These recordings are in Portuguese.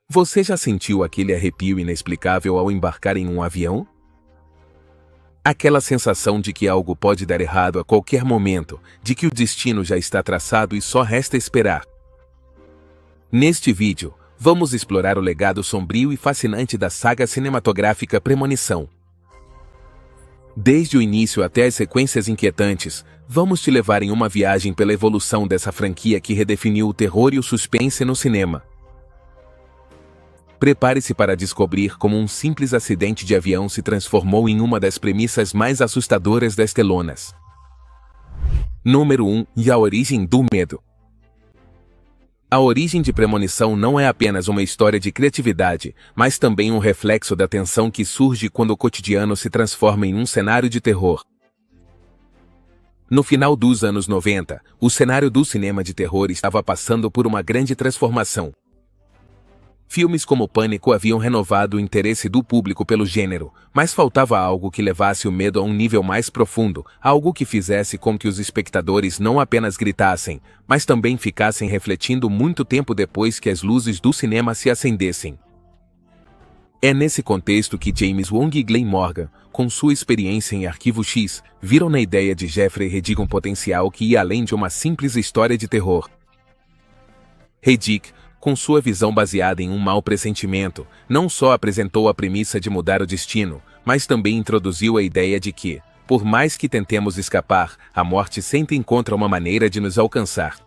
Você já sentiu aquele arrepio inexplicável ao embarcar em um avião? Aquela sensação de que algo pode dar errado a qualquer momento, de que o destino já está traçado e só resta esperar. Neste vídeo, vamos explorar o legado sombrio e fascinante da saga cinematográfica Premonição. Desde o início até as sequências inquietantes, vamos te levar em uma viagem pela evolução dessa franquia que redefiniu o terror e o suspense no cinema. Prepare-se para descobrir como um simples acidente de avião se transformou em uma das premissas mais assustadoras das telonas. Número 1. E a origem do medo. A origem de Premonição não é apenas uma história de criatividade, mas também um reflexo da tensão que surge quando o cotidiano se transforma em um cenário de terror. No final dos anos 90, o cenário do cinema de terror estava passando por uma grande transformação. Filmes como Pânico haviam renovado o interesse do público pelo gênero, mas faltava algo que levasse o medo a um nível mais profundo, algo que fizesse com que os espectadores não apenas gritassem, mas também ficassem refletindo muito tempo depois que as luzes do cinema se acendessem. É nesse contexto que James Wong e Glenn Morgan, com sua experiência em Arquivo X, viram na ideia de Jeffrey Reddick um potencial que ia além de uma simples história de terror. Reddick, com sua visão baseada em um mau pressentimento, não só apresentou a premissa de mudar o destino, mas também introduziu a ideia de que, por mais que tentemos escapar, a morte sempre encontra uma maneira de nos alcançar.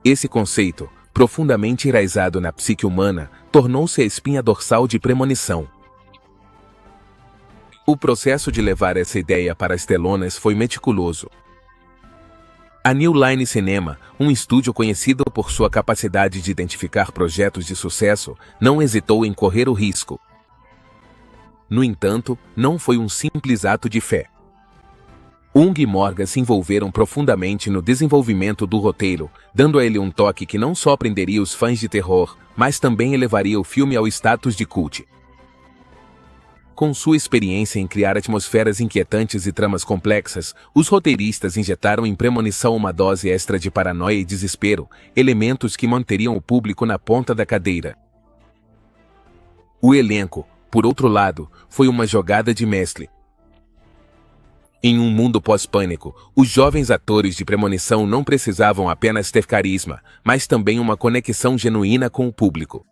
Esse conceito, profundamente enraizado na psique humana, tornou-se a espinha dorsal de Premonição. O processo de levar essa ideia para as telonas foi meticuloso. A New Line Cinema, um estúdio conhecido por sua capacidade de identificar projetos de sucesso, não hesitou em correr o risco. No entanto, não foi um simples ato de fé. Wong e Morgan se envolveram profundamente no desenvolvimento do roteiro, dando a ele um toque que não só prenderia os fãs de terror, mas também elevaria o filme ao status de cult. Com sua experiência em criar atmosferas inquietantes e tramas complexas, os roteiristas injetaram em Premonição uma dose extra de paranoia e desespero, elementos que manteriam o público na ponta da cadeira. O elenco, por outro lado, foi uma jogada de mestre. Em um mundo pós-pânico, os jovens atores de Premonição não precisavam apenas ter carisma, mas também uma conexão genuína com o público.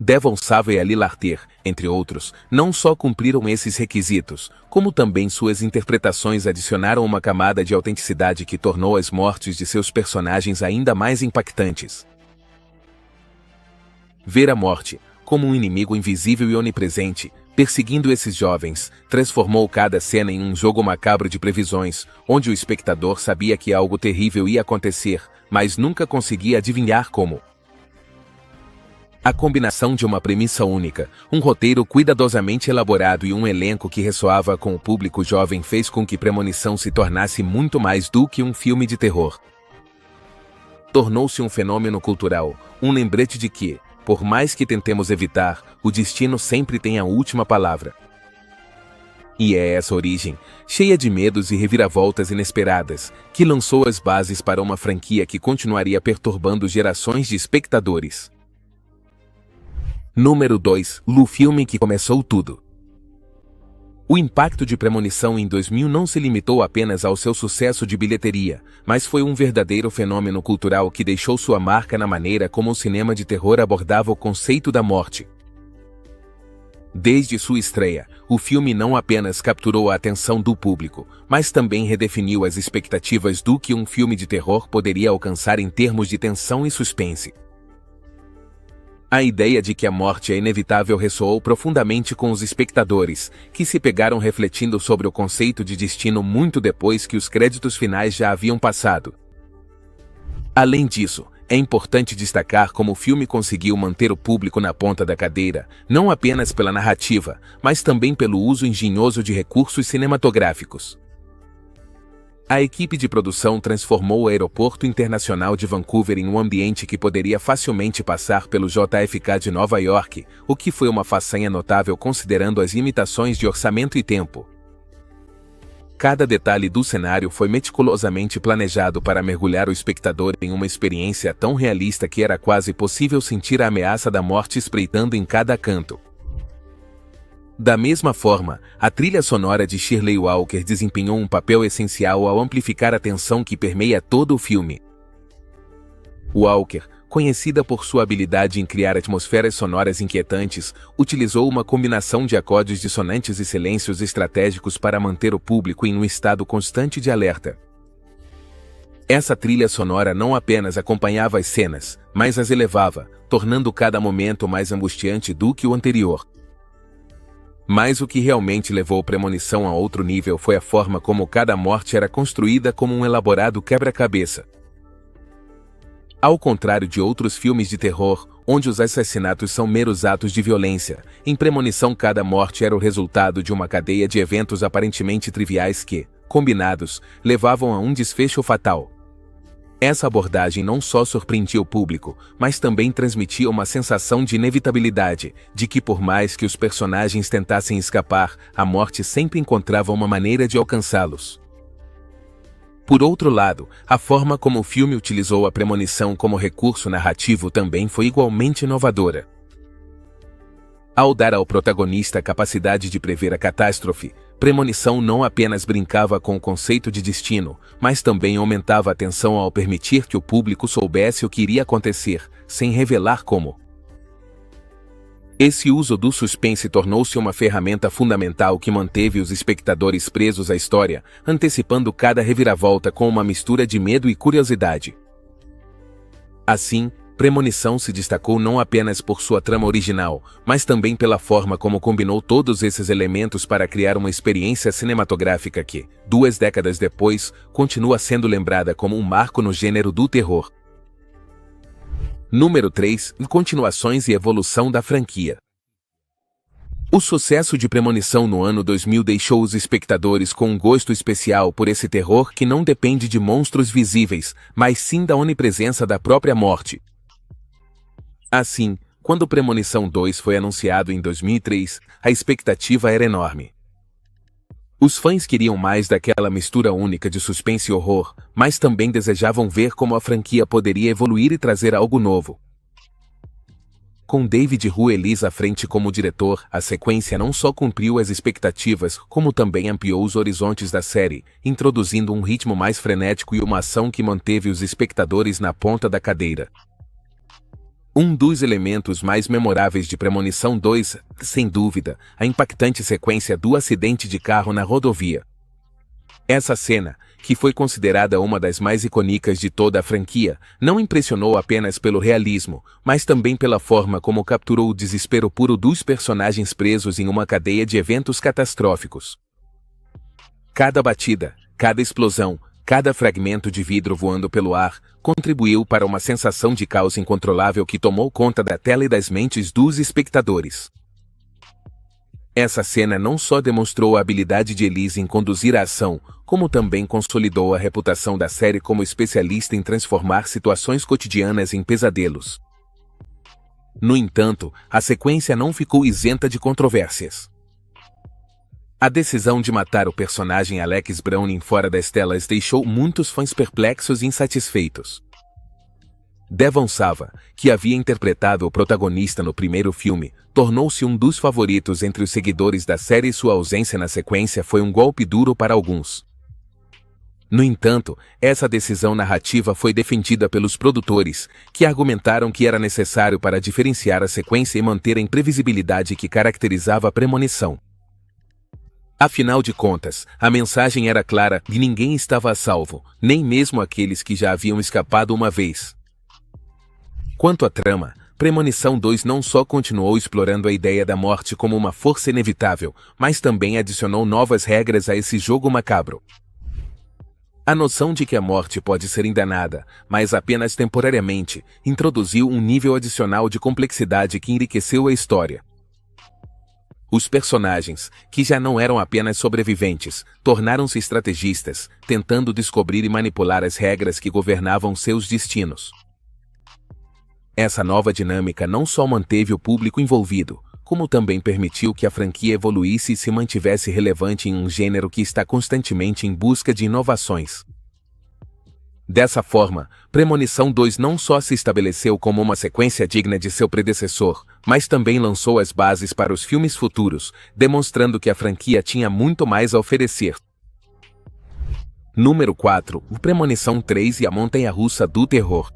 Devon Sawa e Ali Larter, entre outros, não só cumpriram esses requisitos, como também suas interpretações adicionaram uma camada de autenticidade que tornou as mortes de seus personagens ainda mais impactantes. Ver a morte, como um inimigo invisível e onipresente, perseguindo esses jovens, transformou cada cena em um jogo macabro de previsões, onde o espectador sabia que algo terrível ia acontecer, mas nunca conseguia adivinhar como. A combinação de uma premissa única, um roteiro cuidadosamente elaborado e um elenco que ressoava com o público jovem fez com que Premonição se tornasse muito mais do que um filme de terror. Tornou-se um fenômeno cultural, um lembrete de que, por mais que tentemos evitar, o destino sempre tem a última palavra. E é essa origem, cheia de medos e reviravoltas inesperadas, que lançou as bases para uma franquia que continuaria perturbando gerações de espectadores. Número 2. O filme que começou tudo. O impacto de Premonição em 2000 não se limitou apenas ao seu sucesso de bilheteria, mas foi um verdadeiro fenômeno cultural que deixou sua marca na maneira como o cinema de terror abordava o conceito da morte. Desde sua estreia, o filme não apenas capturou a atenção do público, mas também redefiniu as expectativas do que um filme de terror poderia alcançar em termos de tensão e suspense. A ideia de que a morte é inevitável ressoou profundamente com os espectadores, que se pegaram refletindo sobre o conceito de destino muito depois que os créditos finais já haviam passado. Além disso, é importante destacar como o filme conseguiu manter o público na ponta da cadeira, não apenas pela narrativa, mas também pelo uso engenhoso de recursos cinematográficos. A equipe de produção transformou o Aeroporto Internacional de Vancouver em um ambiente que poderia facilmente passar pelo JFK de Nova York, o que foi uma façanha notável considerando as limitações de orçamento e tempo. Cada detalhe do cenário foi meticulosamente planejado para mergulhar o espectador em uma experiência tão realista que era quase possível sentir a ameaça da morte espreitando em cada canto. Da mesma forma, a trilha sonora de Shirley Walker desempenhou um papel essencial ao amplificar a tensão que permeia todo o filme. Walker, conhecida por sua habilidade em criar atmosferas sonoras inquietantes, utilizou uma combinação de acordes dissonantes e silêncios estratégicos para manter o público em um estado constante de alerta. Essa trilha sonora não apenas acompanhava as cenas, mas as elevava, tornando cada momento mais angustiante do que o anterior. Mas o que realmente levou Premonição a outro nível foi a forma como cada morte era construída como um elaborado quebra-cabeça. Ao contrário de outros filmes de terror, onde os assassinatos são meros atos de violência, em Premonição cada morte era o resultado de uma cadeia de eventos aparentemente triviais que, combinados, levavam a um desfecho fatal. Essa abordagem não só surpreendia o público, mas também transmitia uma sensação de inevitabilidade, de que por mais que os personagens tentassem escapar, a morte sempre encontrava uma maneira de alcançá-los. Por outro lado, a forma como o filme utilizou a premonição como recurso narrativo também foi igualmente inovadora. Ao dar ao protagonista a capacidade de prever a catástrofe, Premonição não apenas brincava com o conceito de destino, mas também aumentava a tensão ao permitir que o público soubesse o que iria acontecer, sem revelar como. Esse uso do suspense tornou-se uma ferramenta fundamental que manteve os espectadores presos à história, antecipando cada reviravolta com uma mistura de medo e curiosidade. Assim, Premonição se destacou não apenas por sua trama original, mas também pela forma como combinou todos esses elementos para criar uma experiência cinematográfica que, 2 décadas depois, continua sendo lembrada como um marco no gênero do terror. Número 3. Continuações e evolução da franquia. O sucesso de Premonição no ano 2000 deixou os espectadores com um gosto especial por esse terror que não depende de monstros visíveis, mas sim da onipresença da própria morte. Assim, quando Premonição 2 foi anunciado em 2003, a expectativa era enorme. Os fãs queriam mais daquela mistura única de suspense e horror, mas também desejavam ver como a franquia poderia evoluir e trazer algo novo. Com David Ruelis à frente como diretor, a sequência não só cumpriu as expectativas, como também ampliou os horizontes da série, introduzindo um ritmo mais frenético e uma ação que manteve os espectadores na ponta da cadeira. Um dos elementos mais memoráveis de Premonição 2, sem dúvida, a impactante sequência do acidente de carro na rodovia. Essa cena, que foi considerada uma das mais icônicas de toda a franquia, não impressionou apenas pelo realismo, mas também pela forma como capturou o desespero puro dos personagens presos em uma cadeia de eventos catastróficos. Cada batida, cada explosão, cada fragmento de vidro voando pelo ar, contribuiu para uma sensação de caos incontrolável que tomou conta da tela e das mentes dos espectadores. Essa cena não só demonstrou a habilidade de Elise em conduzir a ação, como também consolidou a reputação da série como especialista em transformar situações cotidianas em pesadelos. No entanto, a sequência não ficou isenta de controvérsias. A decisão de matar o personagem Alex Browning fora das telas deixou muitos fãs perplexos e insatisfeitos. Devon Sawa, que havia interpretado o protagonista no primeiro filme, tornou-se um dos favoritos entre os seguidores da série e sua ausência na sequência foi um golpe duro para alguns. No entanto, essa decisão narrativa foi defendida pelos produtores, que argumentaram que era necessário para diferenciar a sequência e manter a imprevisibilidade que caracterizava a Premonição. Afinal de contas, a mensagem era clara e ninguém estava a salvo, nem mesmo aqueles que já haviam escapado uma vez. Quanto à trama, Premonição 2 não só continuou explorando a ideia da morte como uma força inevitável, mas também adicionou novas regras a esse jogo macabro. A noção de que a morte pode ser enganada, mas apenas temporariamente, introduziu um nível adicional de complexidade que enriqueceu a história. Os personagens, que já não eram apenas sobreviventes, tornaram-se estrategistas, tentando descobrir e manipular as regras que governavam seus destinos. Essa nova dinâmica não só manteve o público envolvido, como também permitiu que a franquia evoluísse e se mantivesse relevante em um gênero que está constantemente em busca de inovações. Dessa forma, Premonição 2 não só se estabeleceu como uma sequência digna de seu predecessor, mas também lançou as bases para os filmes futuros, demonstrando que a franquia tinha muito mais a oferecer. Número 4. O Premonição 3 e a Montanha-Russa do Terror.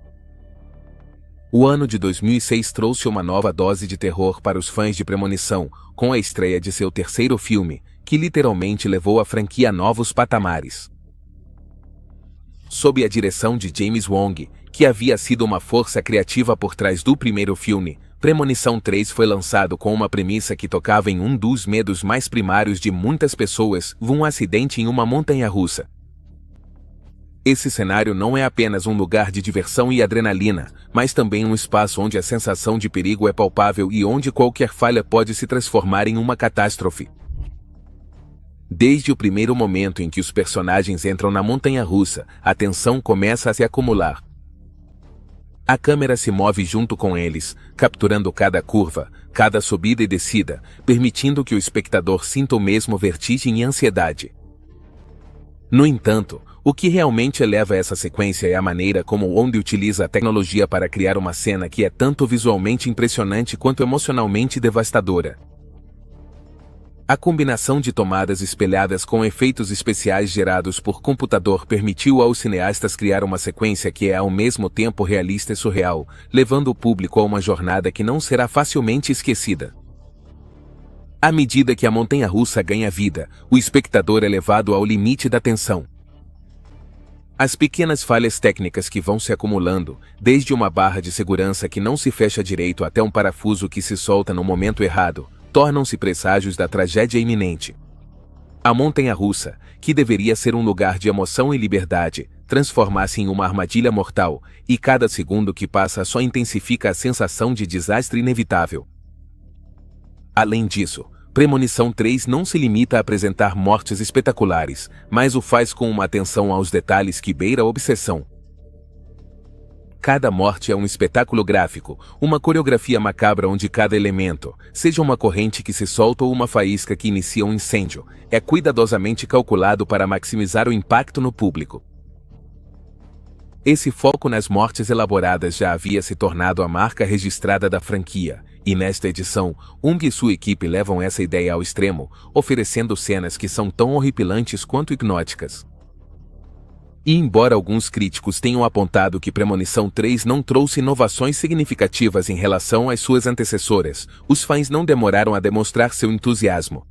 O ano de 2006 trouxe uma nova dose de terror para os fãs de Premonição, com a estreia de seu terceiro filme, que literalmente levou a franquia a novos patamares. Sob a direção de James Wong, que havia sido uma força criativa por trás do primeiro filme, Premonição 3 foi lançado com uma premissa que tocava em um dos medos mais primários de muitas pessoas, um acidente em uma montanha-russa. Esse cenário não é apenas um lugar de diversão e adrenalina, mas também um espaço onde a sensação de perigo é palpável e onde qualquer falha pode se transformar em uma catástrofe. Desde o primeiro momento em que os personagens entram na montanha-russa, a tensão começa a se acumular. A câmera se move junto com eles, capturando cada curva, cada subida e descida, permitindo que o espectador sinta o mesmo vertigem e ansiedade. No entanto, o que realmente eleva essa sequência é a maneira como Wong utiliza a tecnologia para criar uma cena que é tanto visualmente impressionante quanto emocionalmente devastadora. A combinação de tomadas espelhadas com efeitos especiais gerados por computador permitiu aos cineastas criar uma sequência que é ao mesmo tempo realista e surreal, levando o público a uma jornada que não será facilmente esquecida. À medida que a montanha-russa ganha vida, o espectador é levado ao limite da tensão. As pequenas falhas técnicas que vão se acumulando, desde uma barra de segurança que não se fecha direito até um parafuso que se solta no momento errado, tornam-se presságios da tragédia iminente. A montanha-russa, que deveria ser um lugar de emoção e liberdade, transforma-se em uma armadilha mortal, e cada segundo que passa só intensifica a sensação de desastre inevitável. Além disso, Premonição 3 não se limita a apresentar mortes espetaculares, mas o faz com uma atenção aos detalhes que beira a obsessão. Cada morte é um espetáculo gráfico, uma coreografia macabra onde cada elemento, seja uma corrente que se solta ou uma faísca que inicia um incêndio, é cuidadosamente calculado para maximizar o impacto no público. Esse foco nas mortes elaboradas já havia se tornado a marca registrada da franquia, e nesta edição, Wong e sua equipe levam essa ideia ao extremo, oferecendo cenas que são tão horripilantes quanto hipnóticas. E embora alguns críticos tenham apontado que Premonição 3 não trouxe inovações significativas em relação às suas antecessoras, os fãs não demoraram a demonstrar seu entusiasmo.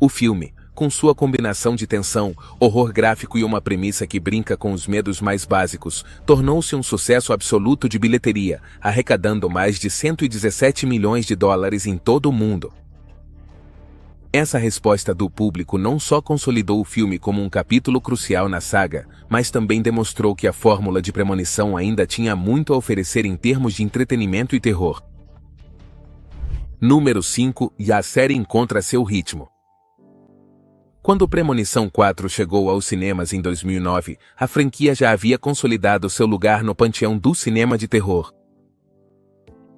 O filme, com sua combinação de tensão, horror gráfico e uma premissa que brinca com os medos mais básicos, tornou-se um sucesso absoluto de bilheteria, arrecadando mais de 117 milhões de dólares em todo o mundo. Essa resposta do público não só consolidou o filme como um capítulo crucial na saga, mas também demonstrou que a fórmula de Premonição ainda tinha muito a oferecer em termos de entretenimento e terror. Número 5. E a série encontra seu ritmo. Quando Premonição 4 chegou aos cinemas em 2009, a franquia já havia consolidado seu lugar no panteão do cinema de terror.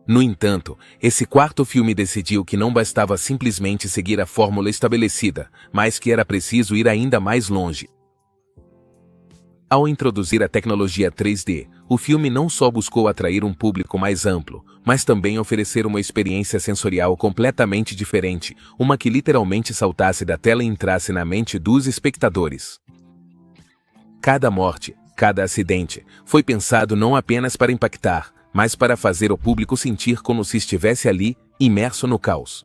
No entanto, esse quarto filme decidiu que não bastava simplesmente seguir a fórmula estabelecida, mas que era preciso ir ainda mais longe. Ao introduzir a tecnologia 3D, o filme não só buscou atrair um público mais amplo, mas também oferecer uma experiência sensorial completamente diferente, uma que literalmente saltasse da tela e entrasse na mente dos espectadores. Cada morte, cada acidente, foi pensado não apenas para impactar, mas para fazer o público sentir como se estivesse ali, imerso no caos.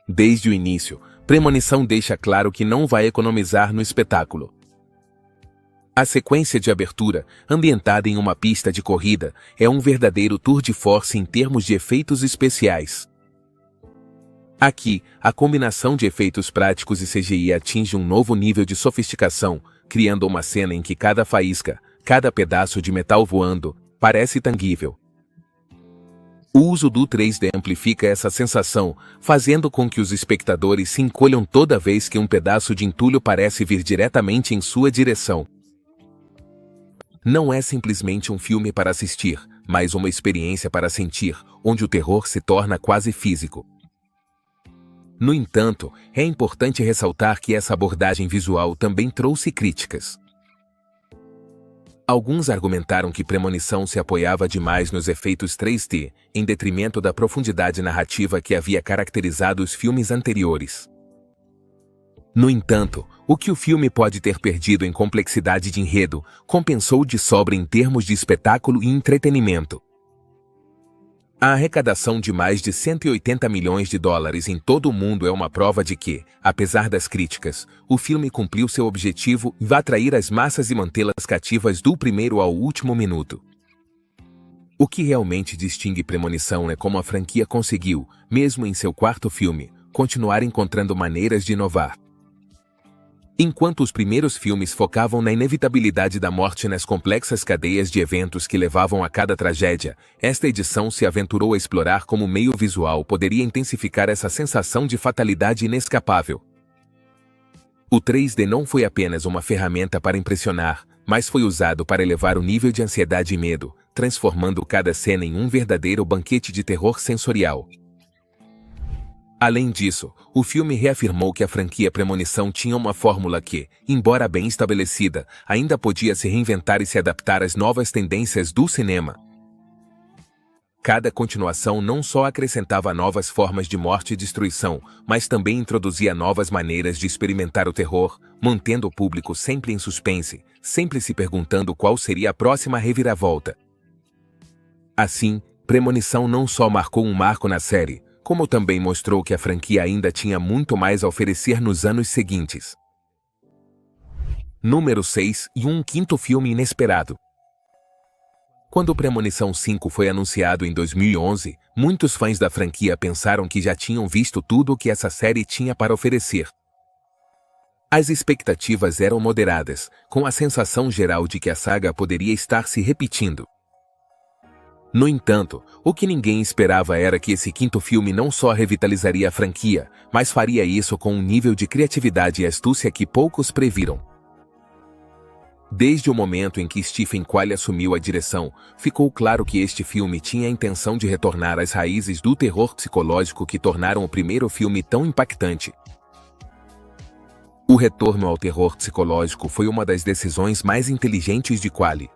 Desde o início, Premonição deixa claro que não vai economizar no espetáculo. A sequência de abertura, ambientada em uma pista de corrida, é um verdadeiro tour de force em termos de efeitos especiais. Aqui, a combinação de efeitos práticos e CGI atinge um novo nível de sofisticação, criando uma cena em que cada faísca, cada pedaço de metal voando, parece tangível. O uso do 3D amplifica essa sensação, fazendo com que os espectadores se encolham toda vez que um pedaço de entulho parece vir diretamente em sua direção. Não é simplesmente um filme para assistir, mas uma experiência para sentir, onde o terror se torna quase físico. No entanto, é importante ressaltar que essa abordagem visual também trouxe críticas. Alguns argumentaram que Premonição se apoiava demais nos efeitos 3D, em detrimento da profundidade narrativa que havia caracterizado os filmes anteriores. No entanto, o que o filme pode ter perdido em complexidade de enredo, compensou de sobra em termos de espetáculo e entretenimento. A arrecadação de mais de 180 milhões de dólares em todo o mundo é uma prova de que, apesar das críticas, o filme cumpriu seu objetivo e vai atrair as massas e mantê-las cativas do primeiro ao último minuto. O que realmente distingue Premonição é como a franquia conseguiu, mesmo em seu quarto filme, continuar encontrando maneiras de inovar. Enquanto os primeiros filmes focavam na inevitabilidade da morte nas complexas cadeias de eventos que levavam a cada tragédia, esta edição se aventurou a explorar como o meio visual poderia intensificar essa sensação de fatalidade inescapável. O 3D não foi apenas uma ferramenta para impressionar, mas foi usado para elevar o nível de ansiedade e medo, transformando cada cena em um verdadeiro banquete de terror sensorial. Além disso, o filme reafirmou que a franquia Premonição tinha uma fórmula que, embora bem estabelecida, ainda podia se reinventar e se adaptar às novas tendências do cinema. Cada continuação não só acrescentava novas formas de morte e destruição, mas também introduzia novas maneiras de experimentar o terror, mantendo o público sempre em suspense, sempre se perguntando qual seria a próxima reviravolta. Assim, Premonição não só marcou um marco na série, como também mostrou que a franquia ainda tinha muito mais a oferecer nos anos seguintes. Número 6 e um quinto filme inesperado. Quando Premonição 5 foi anunciado em 2011, muitos fãs da franquia pensaram que já tinham visto tudo o que essa série tinha para oferecer. As expectativas eram moderadas, com a sensação geral de que a saga poderia estar se repetindo. No entanto, o que ninguém esperava era que esse quinto filme não só revitalizaria a franquia, mas faria isso com um nível de criatividade e astúcia que poucos previram. Desde o momento em que Stephen Quale assumiu a direção, ficou claro que este filme tinha a intenção de retornar às raízes do terror psicológico que tornaram o primeiro filme tão impactante. O retorno ao terror psicológico foi uma das decisões mais inteligentes de Quale.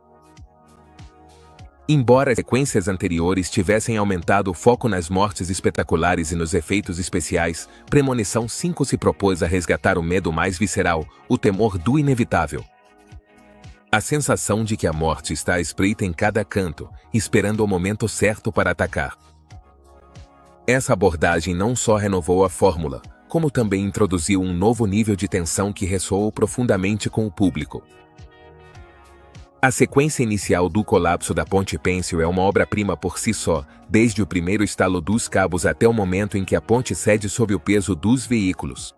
Embora as sequências anteriores tivessem aumentado o foco nas mortes espetaculares e nos efeitos especiais, Premonição 5 se propôs a resgatar o medo mais visceral, o temor do inevitável. A sensação de que a morte está à espreita em cada canto, esperando o momento certo para atacar. Essa abordagem não só renovou a fórmula, como também introduziu um novo nível de tensão que ressoou profundamente com o público. A sequência inicial do colapso da Ponte Pencil é uma obra-prima por si só, desde o primeiro estalo dos cabos até o momento em que a ponte cede sob o peso dos veículos.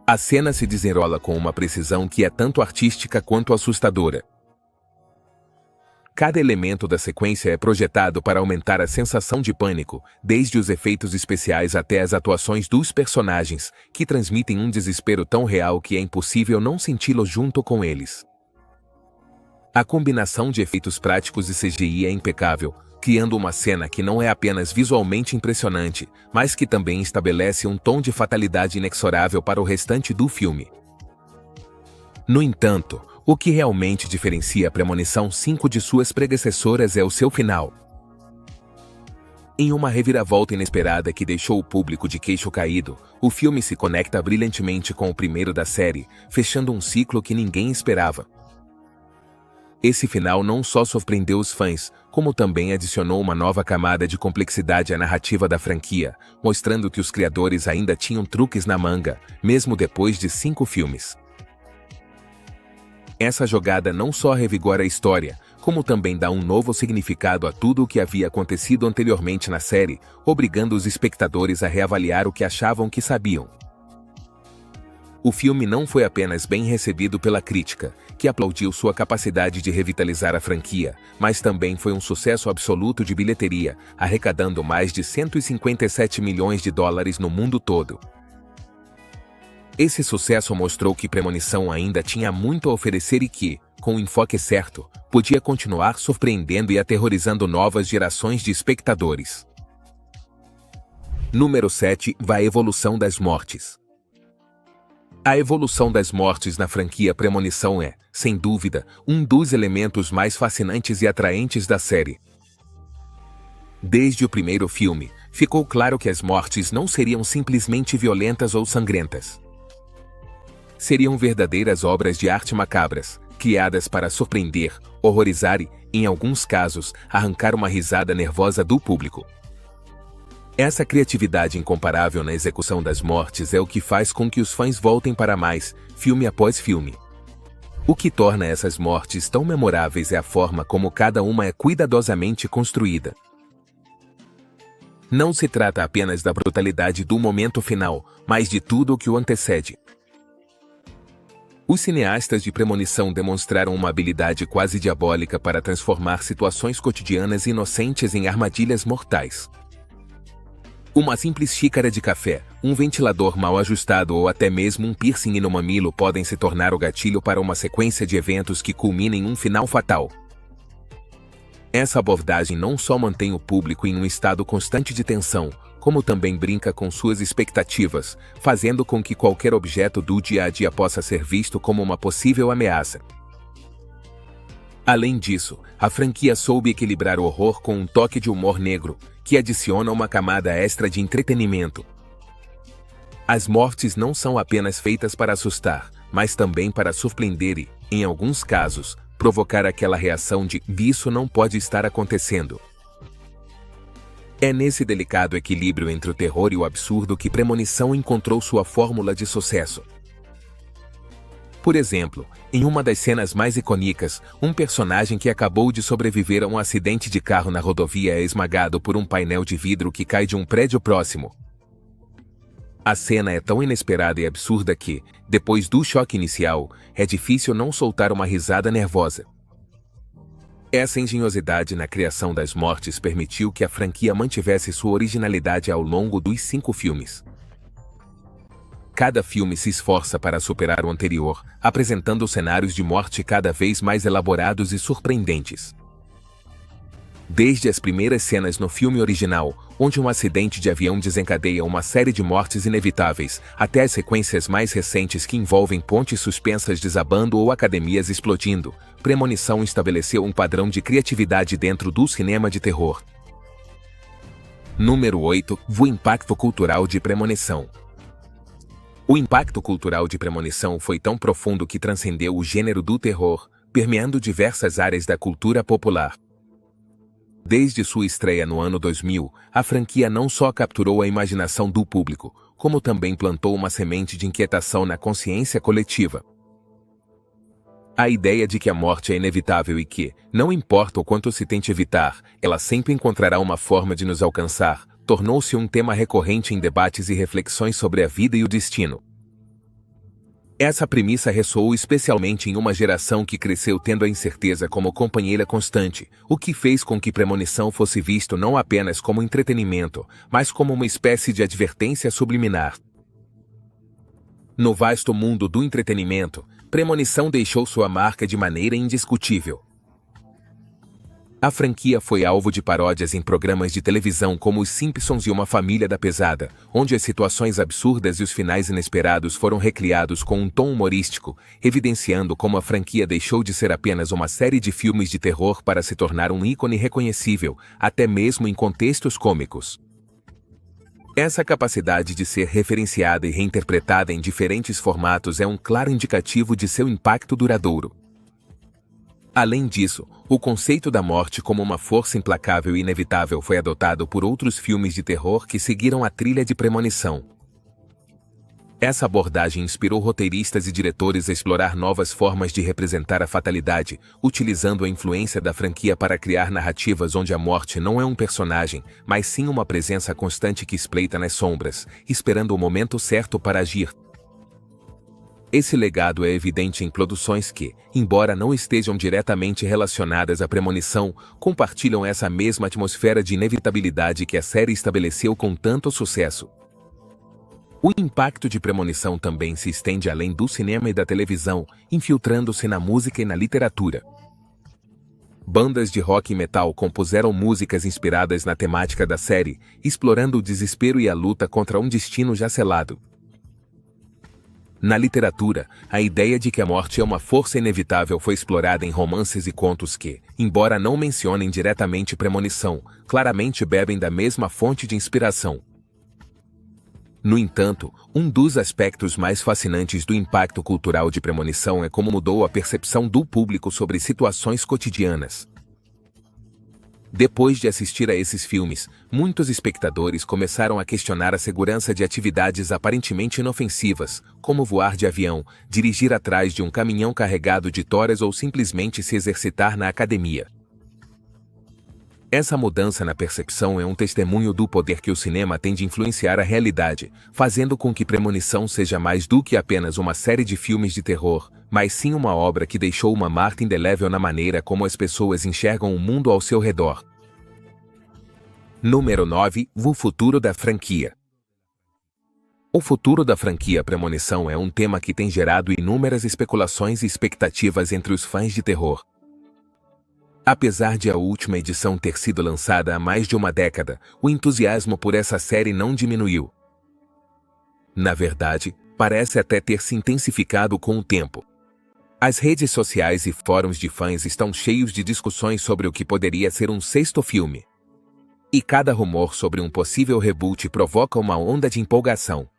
A cena se desenrola com uma precisão que é tanto artística quanto assustadora. Cada elemento da sequência é projetado para aumentar a sensação de pânico, desde os efeitos especiais até as atuações dos personagens, que transmitem um desespero tão real que é impossível não senti-lo junto com eles. A combinação de efeitos práticos e CGI é impecável, criando uma cena que não é apenas visualmente impressionante, mas que também estabelece um tom de fatalidade inexorável para o restante do filme. No entanto, o que realmente diferencia a Premonição 5 de suas predecessoras é o seu final. Em uma reviravolta inesperada que deixou o público de queixo caído, o filme se conecta brilhantemente com o primeiro da série, fechando um ciclo que ninguém esperava. Esse final não só surpreendeu os fãs, como também adicionou uma nova camada de complexidade à narrativa da franquia, mostrando que os criadores ainda tinham truques na manga, mesmo depois de 5 filmes. Essa jogada não só revigora a história, como também dá um novo significado a tudo o que havia acontecido anteriormente na série, obrigando os espectadores a reavaliar o que achavam que sabiam. O filme não foi apenas bem recebido pela crítica, que aplaudiu sua capacidade de revitalizar a franquia, mas também foi um sucesso absoluto de bilheteria, arrecadando mais de 157 milhões de dólares no mundo todo. Esse sucesso mostrou que Premonição ainda tinha muito a oferecer e que, com o enfoque certo, podia continuar surpreendendo e aterrorizando novas gerações de espectadores. Número 7. A evolução das mortes. A evolução das mortes na franquia Premonição é, sem dúvida, um dos elementos mais fascinantes e atraentes da série. Desde o primeiro filme, ficou claro que as mortes não seriam simplesmente violentas ou sangrentas. Seriam verdadeiras obras de arte macabras, criadas para surpreender, horrorizar e, em alguns casos, arrancar uma risada nervosa do público. Essa criatividade incomparável na execução das mortes é o que faz com que os fãs voltem para mais, filme após filme. O que torna essas mortes tão memoráveis é a forma como cada uma é cuidadosamente construída. Não se trata apenas da brutalidade do momento final, mas de tudo o que o antecede. Os cineastas de Premonição demonstraram uma habilidade quase diabólica para transformar situações cotidianas inocentes em armadilhas mortais. Uma simples xícara de café, um ventilador mal ajustado ou até mesmo um piercing no mamilo podem se tornar o gatilho para uma sequência de eventos que culminem em um final fatal. Essa abordagem não só mantém o público em um estado constante de tensão, como também brinca com suas expectativas, fazendo com que qualquer objeto do dia a dia possa ser visto como uma possível ameaça. Além disso, a franquia soube equilibrar o horror com um toque de humor negro, que adiciona uma camada extra de entretenimento. As mortes não são apenas feitas para assustar, mas também para surpreender e, em alguns casos, provocar aquela reação de "isso não pode estar acontecendo". É nesse delicado equilíbrio entre o terror e o absurdo que Premonição encontrou sua fórmula de sucesso. Por exemplo, em uma das cenas mais icônicas, um personagem que acabou de sobreviver a um acidente de carro na rodovia é esmagado por um painel de vidro que cai de um prédio próximo. A cena é tão inesperada e absurda que, depois do choque inicial, é difícil não soltar uma risada nervosa. Essa engenhosidade na criação das mortes permitiu que a franquia mantivesse sua originalidade ao longo dos 5 filmes. Cada filme se esforça para superar o anterior, apresentando cenários de morte cada vez mais elaborados e surpreendentes. Desde as primeiras cenas no filme original, onde um acidente de avião desencadeia uma série de mortes inevitáveis, até as sequências mais recentes que envolvem pontes suspensas desabando ou academias explodindo, Premonição estabeleceu um padrão de criatividade dentro do cinema de terror. Número 8. O impacto cultural de Premonição. O impacto cultural de Premonição foi tão profundo que transcendeu o gênero do terror, permeando diversas áreas da cultura popular. Desde sua estreia no ano 2000, a franquia não só capturou a imaginação do público, como também plantou uma semente de inquietação na consciência coletiva. A ideia de que a morte é inevitável e que, não importa o quanto se tente evitar, ela sempre encontrará uma forma de nos alcançar, tornou-se um tema recorrente em debates e reflexões sobre a vida e o destino. Essa premissa ressoou especialmente em uma geração que cresceu tendo a incerteza como companheira constante, o que fez com que Premonição fosse visto não apenas como entretenimento, mas como uma espécie de advertência subliminar. No vasto mundo do entretenimento, Premonição deixou sua marca de maneira indiscutível. A franquia foi alvo de paródias em programas de televisão como Os Simpsons e Uma Família da Pesada, onde as situações absurdas e os finais inesperados foram recriados com um tom humorístico, evidenciando como a franquia deixou de ser apenas uma série de filmes de terror para se tornar um ícone reconhecível, até mesmo em contextos cômicos. Essa capacidade de ser referenciada e reinterpretada em diferentes formatos é um claro indicativo de seu impacto duradouro. Além disso, o conceito da morte como uma força implacável e inevitável foi adotado por outros filmes de terror que seguiram a trilha de Premonição. Essa abordagem inspirou roteiristas e diretores a explorar novas formas de representar a fatalidade, utilizando a influência da franquia para criar narrativas onde a morte não é um personagem, mas sim uma presença constante que espreita nas sombras, esperando o momento certo para agir. Esse legado é evidente em produções que, embora não estejam diretamente relacionadas à Premonição, compartilham essa mesma atmosfera de inevitabilidade que a série estabeleceu com tanto sucesso. O impacto de Premonição também se estende além do cinema e da televisão, infiltrando-se na música e na literatura. Bandas de rock e metal compuseram músicas inspiradas na temática da série, explorando o desespero e a luta contra um destino já selado. Na literatura, a ideia de que a morte é uma força inevitável foi explorada em romances e contos que, embora não mencionem diretamente premonição, claramente bebem da mesma fonte de inspiração. No entanto, um dos aspectos mais fascinantes do impacto cultural de Premonição é como mudou a percepção do público sobre situações cotidianas. Depois de assistir a esses filmes, muitos espectadores começaram a questionar a segurança de atividades aparentemente inofensivas, como voar de avião, dirigir atrás de um caminhão carregado de toras ou simplesmente se exercitar na academia. Essa mudança na percepção é um testemunho do poder que o cinema tem de influenciar a realidade, fazendo com que Premonição seja mais do que apenas uma série de filmes de terror, mas sim uma obra que deixou uma marca indelével na maneira como as pessoas enxergam o mundo ao seu redor. Número 9. O futuro da franquia. O futuro da franquia Premonição é um tema que tem gerado inúmeras especulações e expectativas entre os fãs de terror. Apesar de a última edição ter sido lançada há mais de uma década, o entusiasmo por essa série não diminuiu. Na verdade, parece até ter se intensificado com o tempo. As redes sociais e fóruns de fãs estão cheios de discussões sobre o que poderia ser um sexto filme. E cada rumor sobre um possível reboot provoca uma onda de empolgação.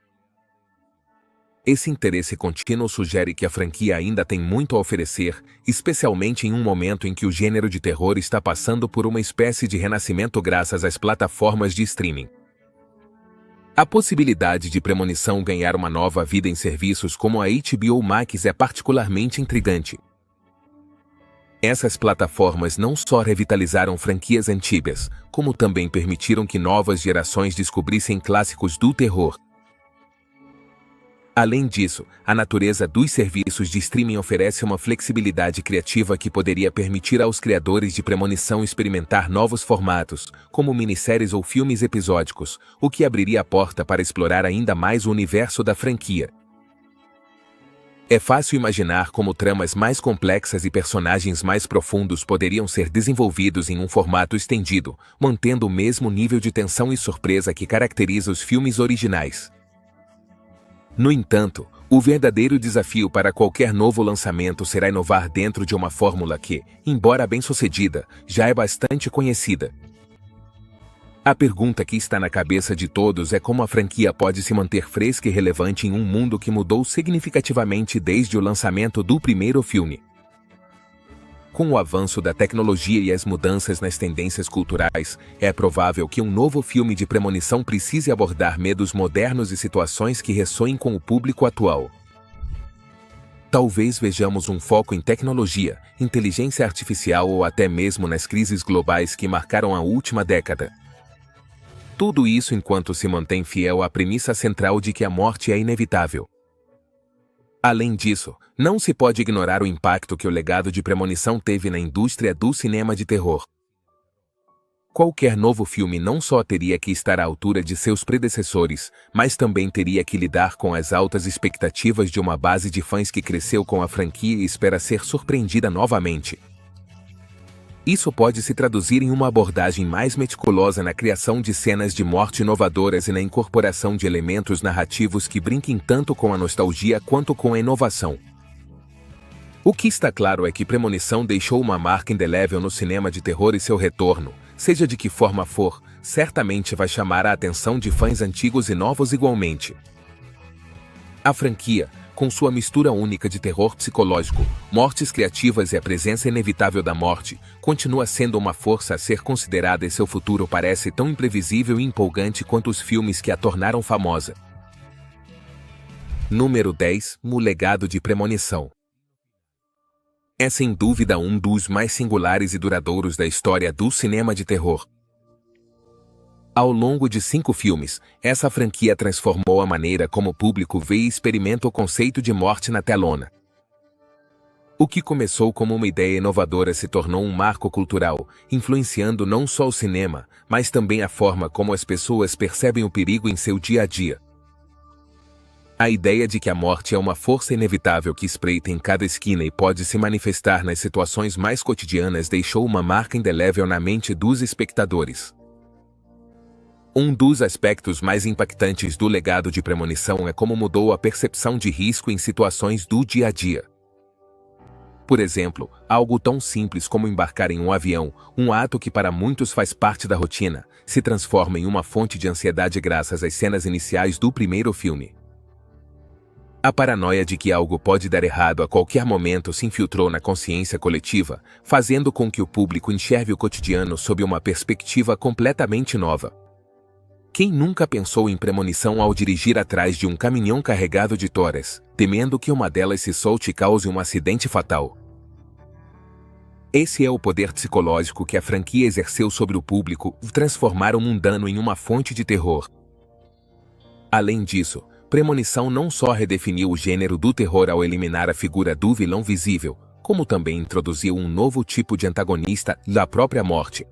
Esse interesse contínuo sugere que a franquia ainda tem muito a oferecer, especialmente em um momento em que o gênero de terror está passando por uma espécie de renascimento graças às plataformas de streaming. A possibilidade de Premonição ganhar uma nova vida em serviços como a HBO Max é particularmente intrigante. Essas plataformas não só revitalizaram franquias antigas, como também permitiram que novas gerações descobrissem clássicos do terror. Além disso, a natureza dos serviços de streaming oferece uma flexibilidade criativa que poderia permitir aos criadores de Premonição experimentar novos formatos, como minisséries ou filmes episódicos, o que abriria a porta para explorar ainda mais o universo da franquia. É fácil imaginar como tramas mais complexas e personagens mais profundos poderiam ser desenvolvidos em um formato estendido, mantendo o mesmo nível de tensão e surpresa que caracteriza os filmes originais. No entanto, o verdadeiro desafio para qualquer novo lançamento será inovar dentro de uma fórmula que, embora bem-sucedida, já é bastante conhecida. A pergunta que está na cabeça de todos é como a franquia pode se manter fresca e relevante em um mundo que mudou significativamente desde o lançamento do primeiro filme. Com o avanço da tecnologia e as mudanças nas tendências culturais, é provável que um novo filme de Premonição precise abordar medos modernos e situações que ressoem com o público atual. Talvez vejamos um foco em tecnologia, inteligência artificial ou até mesmo nas crises globais que marcaram a última década. Tudo isso enquanto se mantém fiel à premissa central de que a morte é inevitável. Além disso, não se pode ignorar o impacto que o legado de Premonição teve na indústria do cinema de terror. Qualquer novo filme não só teria que estar à altura de seus predecessores, mas também teria que lidar com as altas expectativas de uma base de fãs que cresceu com a franquia e espera ser surpreendida novamente. Isso pode se traduzir em uma abordagem mais meticulosa na criação de cenas de morte inovadoras e na incorporação de elementos narrativos que brinquem tanto com a nostalgia quanto com a inovação. O que está claro é que Premonição deixou uma marca indelével no cinema de terror e seu retorno, seja de que forma for, certamente vai chamar a atenção de fãs antigos e novos igualmente. A franquia, com sua mistura única de terror psicológico, mortes criativas e a presença inevitável da morte, continua sendo uma força a ser considerada e seu futuro parece tão imprevisível e empolgante quanto os filmes que a tornaram famosa. Número 10. O legado de Premonição. É sem dúvida um dos mais singulares e duradouros da história do cinema de terror. Ao longo de 5 filmes, essa franquia transformou a maneira como o público vê e experimenta o conceito de morte na telona. O que começou como uma ideia inovadora se tornou um marco cultural, influenciando não só o cinema, mas também a forma como as pessoas percebem o perigo em seu dia a dia. A ideia de que a morte é uma força inevitável que espreita em cada esquina e pode se manifestar nas situações mais cotidianas deixou uma marca indelével na mente dos espectadores. Um dos aspectos mais impactantes do legado de Premonição é como mudou a percepção de risco em situações do dia a dia. Por exemplo, algo tão simples como embarcar em um avião, um ato que para muitos faz parte da rotina, se transforma em uma fonte de ansiedade graças às cenas iniciais do primeiro filme. A paranoia de que algo pode dar errado a qualquer momento se infiltrou na consciência coletiva, fazendo com que o público enxergue o cotidiano sob uma perspectiva completamente nova. Quem nunca pensou em premonição ao dirigir atrás de um caminhão carregado de toras, temendo que uma delas se solte e cause um acidente fatal? Esse é o poder psicológico que a franquia exerceu sobre o público, transformar o mundano em uma fonte de terror. Além disso, Premonição não só redefiniu o gênero do terror ao eliminar a figura do vilão visível, como também introduziu um novo tipo de antagonista, a própria morte.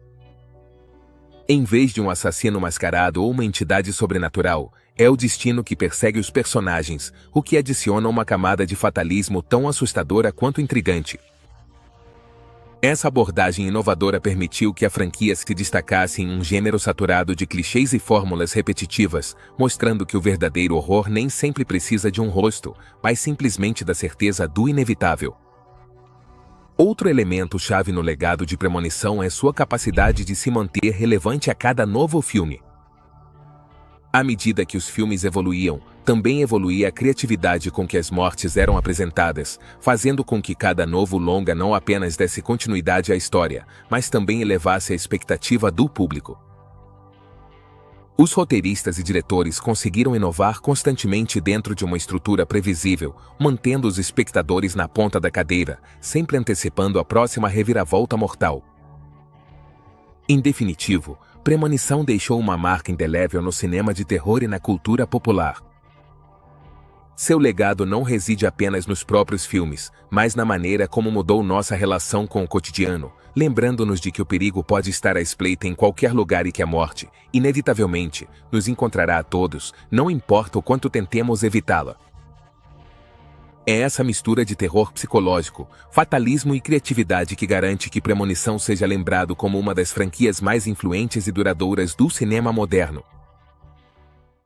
Em vez de um assassino mascarado ou uma entidade sobrenatural, é o destino que persegue os personagens, o que adiciona uma camada de fatalismo tão assustadora quanto intrigante. Essa abordagem inovadora permitiu que a franquia se destacasse em um gênero saturado de clichês e fórmulas repetitivas, mostrando que o verdadeiro horror nem sempre precisa de um rosto, mas simplesmente da certeza do inevitável. Outro elemento-chave no legado de Premonição é sua capacidade de se manter relevante a cada novo filme. À medida que os filmes evoluíam, também evoluía a criatividade com que as mortes eram apresentadas, fazendo com que cada novo longa não apenas desse continuidade à história, mas também elevasse a expectativa do público. Os roteiristas e diretores conseguiram inovar constantemente dentro de uma estrutura previsível, mantendo os espectadores na ponta da cadeira, sempre antecipando a próxima reviravolta mortal. Em definitivo, Premonição deixou uma marca indelével no cinema de terror e na cultura popular. Seu legado não reside apenas nos próprios filmes, mas na maneira como mudou nossa relação com o cotidiano, lembrando-nos de que o perigo pode estar à espreita em qualquer lugar e que a morte, inevitavelmente, nos encontrará a todos, não importa o quanto tentemos evitá-la. É essa mistura de terror psicológico, fatalismo e criatividade que garante que Premonição seja lembrado como uma das franquias mais influentes e duradouras do cinema moderno.